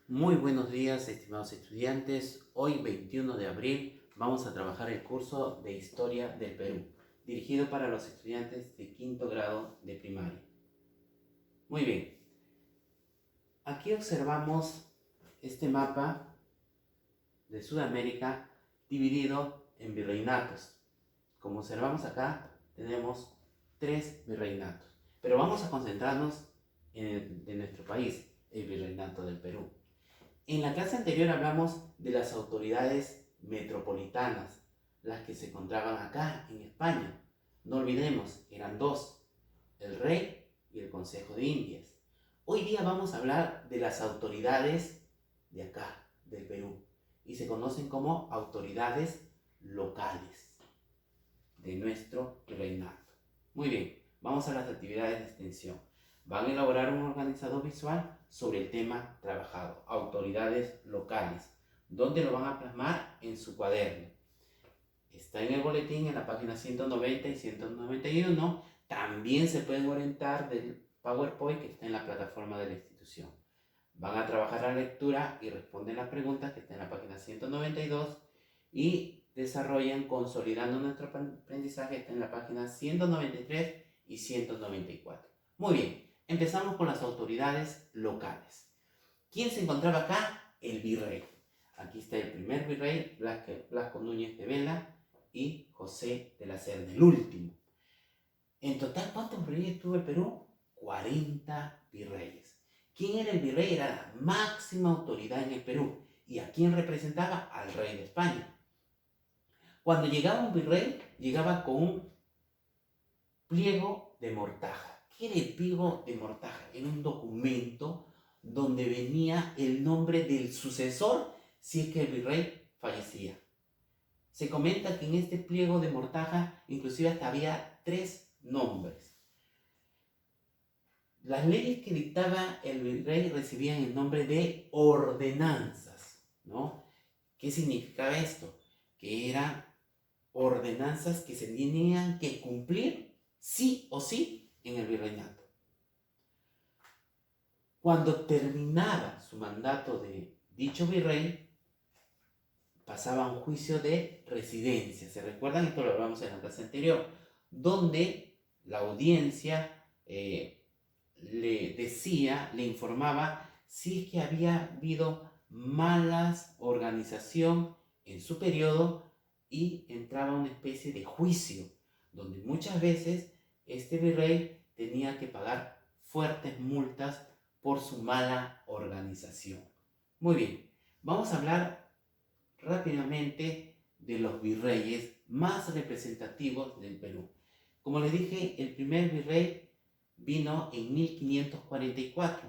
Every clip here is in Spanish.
Muy buenos días, estimados estudiantes. Hoy, 21 de abril, vamos a trabajar el curso de Historia del Perú, dirigido para los estudiantes de quinto grado de primaria. Muy bien, aquí observamos este mapa de Sudamérica dividido en virreinatos. Como observamos acá, tenemos 3 virreinatos, pero vamos a concentrarnos en el de nuestro país, el virreinato del Perú. En la clase anterior hablamos de las autoridades metropolitanas, las que se encontraban acá en España. No olvidemos, eran 2, el rey y el Consejo de Indias. Hoy día vamos a hablar de las autoridades de acá, del Perú, y se conocen como autoridades locales de nuestro reinato. Muy bien, vamos a las actividades de extensión. Van a elaborar un organizador visual sobre el tema trabajado, autoridades locales, donde lo van a plasmar en su cuaderno. Está en el boletín en la página 190 y 191. También se pueden orientar del PowerPoint que está en la plataforma de la institución. Van a trabajar la lectura y responden las preguntas que está en la página 192 y desarrollan consolidando nuestro aprendizaje está en la página 193 y 194. Muy bien, empezamos con las autoridades locales. ¿Quién se encontraba acá? El virrey. Aquí está el primer virrey, Blasco Núñez de Vela y José de la Serna, el último. En total, ¿cuántos virreyes tuvo el Perú? 40 virreyes. ¿Quién era el virrey? Era la máxima autoridad en el Perú. ¿Y a quién representaba? Al rey de España. Cuando llegaba un virrey, llegaba con un pliego de mortaja. ¿Qué era el pliego de mortaja? Era un documento donde venía el nombre del sucesor si es que el virrey fallecía. Se comenta que en este pliego de mortaja inclusive hasta había 3 nombres. Las leyes que dictaba el virrey recibían el nombre de ordenanzas, ¿no? ¿Qué significaba esto? Que eran ordenanzas que se tenían que cumplir sí o sí en el virreinato. Cuando terminaba su mandato de dicho virrey, pasaba a un juicio de residencia. ¿Se recuerdan? Esto lo hablamos en la clase anterior, donde la audiencia le informaba si es que había habido malas organización en su periodo y entraba una especie de juicio, donde muchas veces este virrey tenía que pagar fuertes multas por su mala organización. Muy bien, vamos a hablar rápidamente de los virreyes más representativos del Perú. Como les dije, el primer virrey vino en 1544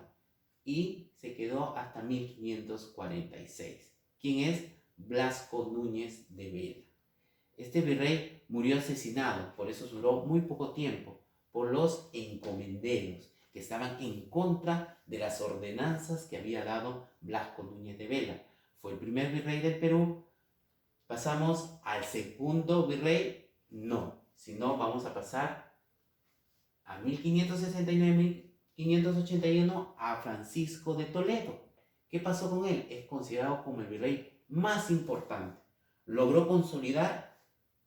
y se quedó hasta 1546. ¿Quién es? Blasco Núñez de Vela. Este virrey murió asesinado, por eso duró muy poco tiempo, por los encomenderos que estaban en contra de las ordenanzas que había dado Blasco Núñez de Vela. Fue el primer virrey del Perú. ¿Pasamos al segundo virrey? No, sino vamos a pasar a 1569-1581 a Francisco de Toledo. ¿Qué pasó con él? Es considerado como el virrey más importante. Logró consolidar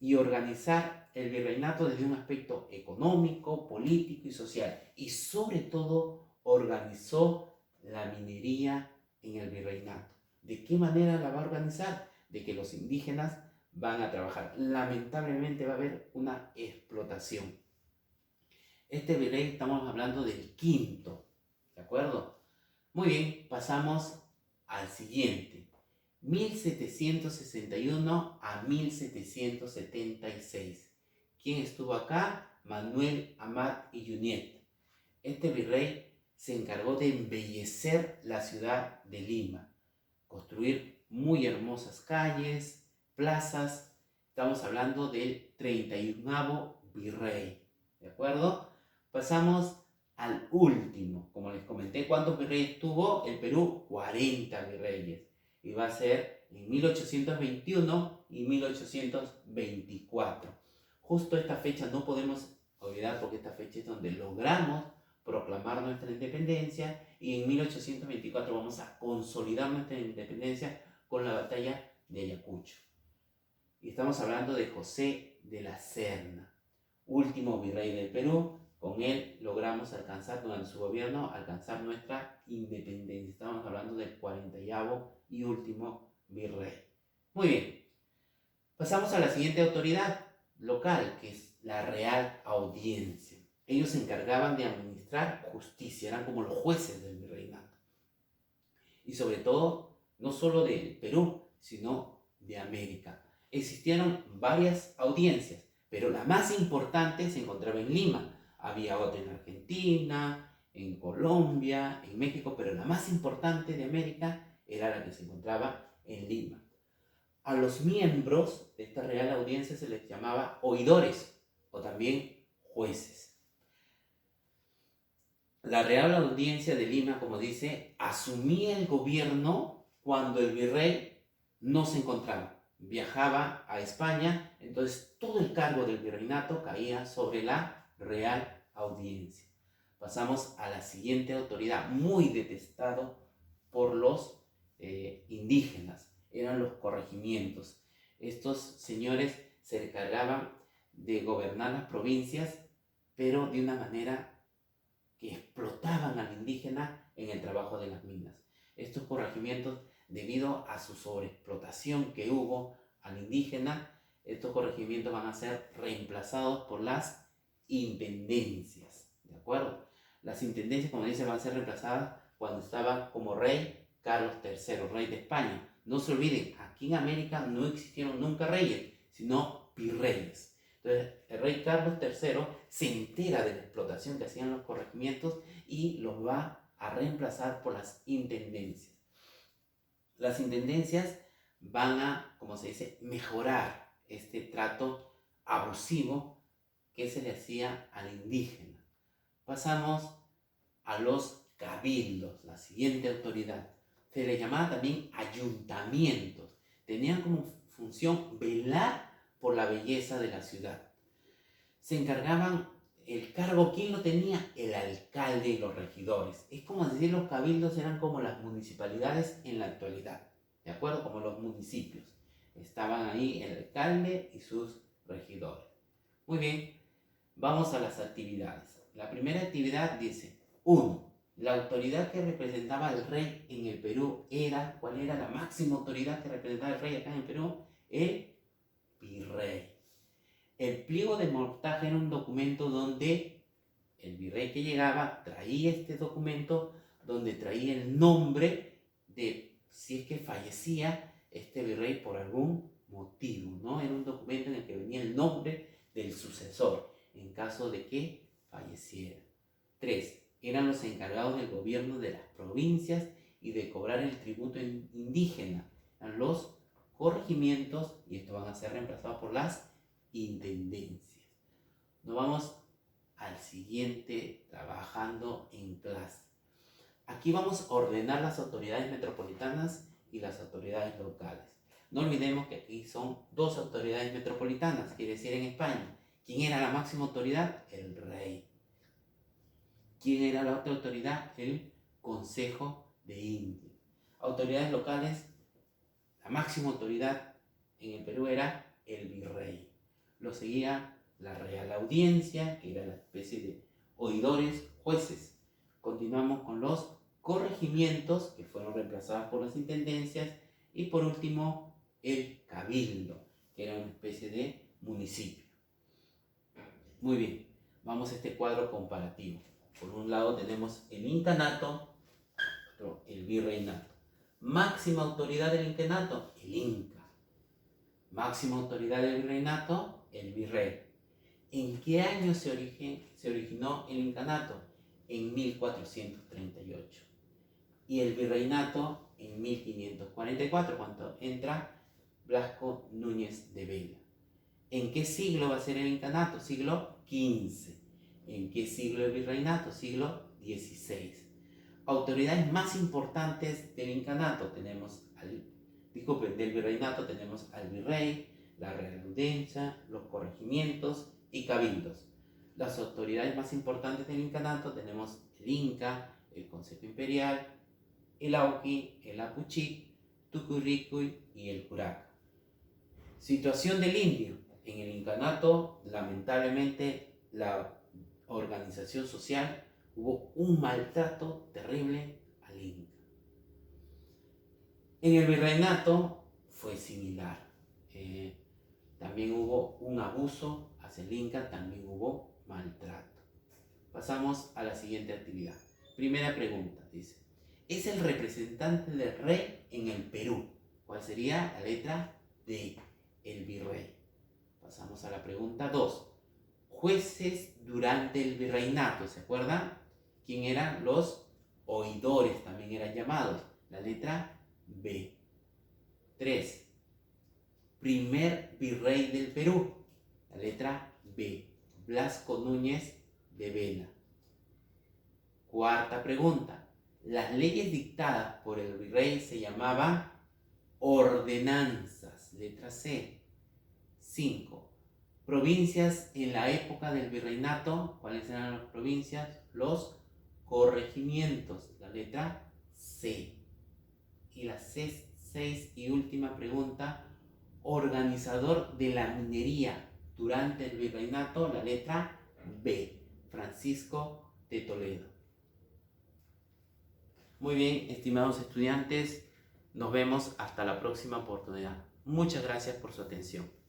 y organizar el virreinato desde un aspecto económico, político y social. Y sobre todo organizó la minería en el virreinato. ¿De qué manera la va a organizar? De que los indígenas van a trabajar. Lamentablemente va a haber una explotación. Este virrey estamos hablando del quinto, ¿de acuerdo? Muy bien, pasamos al siguiente. 1761 a 1776. ¿Quién estuvo acá? Manuel Amat y Junyent. Este virrey se encargó de embellecer la ciudad de Lima, construir muy hermosas calles, plazas. Estamos hablando del 31º virrey, ¿de acuerdo? Pasamos al último. Como les comenté, ¿cuántos virreyes tuvo el Perú? 40 virreyes. Y va a ser en 1821 y 1824. Justo esta fecha no podemos olvidar porque esta fecha es donde logramos proclamar proclamar nuestra independencia y en 1824 vamos a consolidar nuestra independencia con la batalla de Ayacucho. Y estamos hablando de José de la Serna, último virrey del Perú. Con él logramos alcanzar, durante su gobierno, alcanzar nuestra independencia. Estamos hablando del 40º y último virrey. Muy bien, pasamos a la siguiente autoridad local, que es la Real Audiencia. Ellos se encargaban de administrar justicia, eran como los jueces del virreinato. Y sobre todo, no solo del Perú, sino de América. Existieron varias audiencias, pero la más importante se encontraba en Lima. Había otra en Argentina, en Colombia, en México, pero la más importante de América era la que se encontraba en Lima. A los miembros de esta Real Audiencia se les llamaba oidores o también jueces. La Real Audiencia de Lima, como dice, asumía el gobierno cuando el virrey no se encontraba. Viajaba a España, entonces todo el cargo del virreinato caía sobre la Real Audiencia. Pasamos a la siguiente autoridad, muy detestado por los indígenas, eran los corregimientos. Estos señores se encargaban de gobernar las provincias, pero de una manera que explotaban al indígena en el trabajo de las minas. Estos corregimientos, debido a su sobreexplotación que hubo al indígena, estos corregimientos van a ser reemplazados por las intendencias, ¿de acuerdo? Las intendencias, como dice, van a ser reemplazadas cuando estaba como rey Carlos III, rey de España. No se olviden, aquí en América no existieron nunca reyes, sino virreyes. Entonces, el rey Carlos III se entera de la explotación que hacían los corregimientos y los va a reemplazar por las intendencias. Las intendencias van a, como se dice, mejorar este trato abusivo que se le hacía al indígena. Pasamos a los cabildos, la siguiente autoridad. Se les llamaba también ayuntamientos. Tenían como función velar por la belleza de la ciudad. Se encargaban, el cargo, ¿quién lo tenía? El alcalde y los regidores. Es como decir, los cabildos eran como las municipalidades en la actualidad, ¿de acuerdo? Como los municipios. Estaban ahí el alcalde y sus regidores. Muy bien, vamos a las actividades. La primera actividad dice, 1. La autoridad que representaba al rey en el Perú era, ¿cuál era la máxima autoridad que representaba al rey acá en el Perú? El virrey. El pliego de mortaje era un documento donde el virrey que llegaba traía este documento, donde traía el nombre de si es que fallecía este virrey por algún motivo, ¿no? Era un documento en el que venía el nombre del sucesor en caso de que falleciera. 3. Eran los encargados del gobierno de las provincias y de cobrar el tributo indígena. Eran los corregimientos y estos van a ser reemplazados por las intendencias. Nos vamos al siguiente, trabajando en clase. Aquí vamos a ordenar las autoridades metropolitanas y las autoridades locales. No olvidemos que aquí son dos autoridades metropolitanas, quiere decir en España. ¿Quién era la máxima autoridad? El rey. ¿Quién era la otra autoridad? El Consejo de Indias. Autoridades locales, la máxima autoridad en el Perú era el virrey. Lo seguía la Real Audiencia, que era la especie de oidores, jueces. Continuamos con los corregimientos, que fueron reemplazados por las intendencias. Y por último, el cabildo, que era una especie de municipio. Muy bien, vamos a este cuadro comparativo. Por un lado tenemos el incanato, el virreinato. Máxima autoridad del incanato, el inca. Máxima autoridad del virreinato, el virrey. ¿En qué año se originó el incanato? En 1438. Y el virreinato en 1544, cuando entra Blasco Núñez de Vega. ¿En qué siglo va a ser el incanato? Siglo XV. ¿En qué siglo el virreinato? Siglo XVI. Autoridades más importantes del incanato tenemos del virreinato tenemos al virrey, la Real Audiencia, los corregimientos y cabildos. las autoridades más importantes del incanato tenemos el Inca, el Consejo Imperial, el Auqui, el Apuchic, Tucurricuy y el Curaca. Situación del indio. En el incanato, lamentablemente, la organización social hubo un maltrato terrible al Inca. En el virreinato fue similar. También hubo un abuso hacia el Inca, también hubo maltrato. Pasamos a la siguiente actividad. Primera pregunta, dice, es el representante del rey en el Perú. ¿Cuál sería la letra D? El virrey. Pasamos a la pregunta 2. Jueces durante el virreinato, ¿se acuerdan? ¿Quién eran? Los oidores, también eran llamados. La letra B. 3. Primer virrey del Perú. La letra B. Blasco Núñez de Vela. Cuarta pregunta. Las leyes dictadas por el virrey se llamaban ordenanzas. Letra C. 5. Provincias en la época del virreinato. ¿Cuáles eran las provincias? Los corregimientos. La letra C. Y la 6 y última pregunta. Organizador de la minería durante el virreinato. La letra B. Francisco de Toledo. Muy bien, estimados estudiantes, nos vemos hasta la próxima oportunidad. Muchas gracias por su atención.